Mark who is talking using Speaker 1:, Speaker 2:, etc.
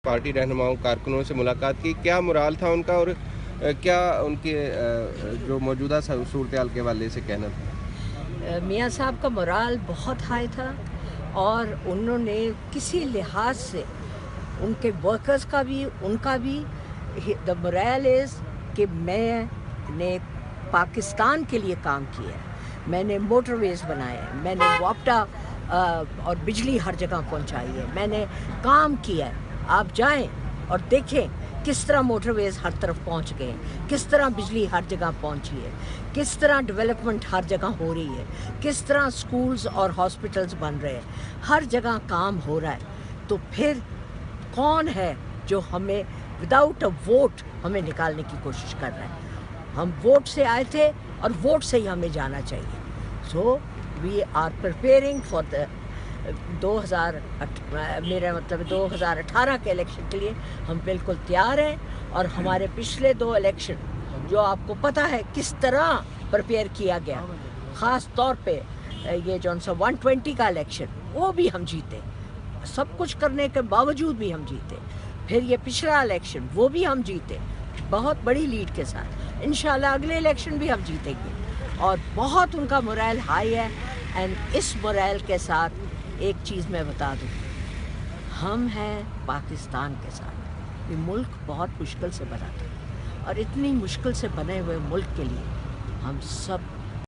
Speaker 1: Party رہنماؤں کارکنوں سے ملاقات کی، کیا مورال تھا ان کا اور کیا ان کے جو موجودہ صورتحال کے حوالے سے کہنا تھا؟
Speaker 2: میاں صاحب کا مورال بہت ہائی تھا اور انہوں نے کسی لحاظ سے ان کے ورکرز کا بھی ان کا بھی دا مورال از کہ میں نے پاکستان کے لیے کام کیا ہے، میں نے موٹر ویز بنائے ہیں، میں نے واپٹا اور بجلی ہر جگہ پہنچائی ہے، میں نے کام کیا ہے۔ آپ جائیں اور دیکھیں کس طرح موٹر ویز ہر طرف پہنچ گئے، کس طرح بجلی ہر جگہ پہنچی ہے، کس طرح ڈیولپمنٹ ہر جگہ ہو رہی ہے، کس طرح سکولز اور ہاسپٹلز بن رہے ہیں، ہر جگہ کام ہو رہا ہے۔ تو پھر کون ہے جو ہمیں وداؤٹ اے ووٹ ہمیں نکالنے کی کوشش کر رہا ہے؟ ہم ووٹ سے آئے تھے اور ووٹ سے ہی ہمیں جانا چاہیے۔ So we are preparing for the 2018 کے الیکشن کے لیے ہم بالکل تیار ہیں، اور ہمارے پچھلے 2 الیکشن جو آپ کو پتہ ہے کس طرح پریپیئر کیا گیا، خاص طور پہ یہ جو 120 کا الیکشن وہ بھی ہم جیتے، سب کچھ کرنے کے باوجود بھی ہم جیتے۔ پھر یہ پچھلا الیکشن وہ بھی ہم جیتے بہت بڑی لیڈ کے ساتھ، انشاءاللہ اگلے الیکشن بھی ہم جیتیں گے، اور بہت ان کا مورائل ہائی ہے۔ اینڈ اس مورائل کے ساتھ ایک چیز میں بتا دوں، ہم ہیں پاکستان کے ساتھ۔ یہ ملک بہت مشکل سے بنا تھا، اور اتنی مشکل سے بنے ہوئے ملک کے لیے ہم سب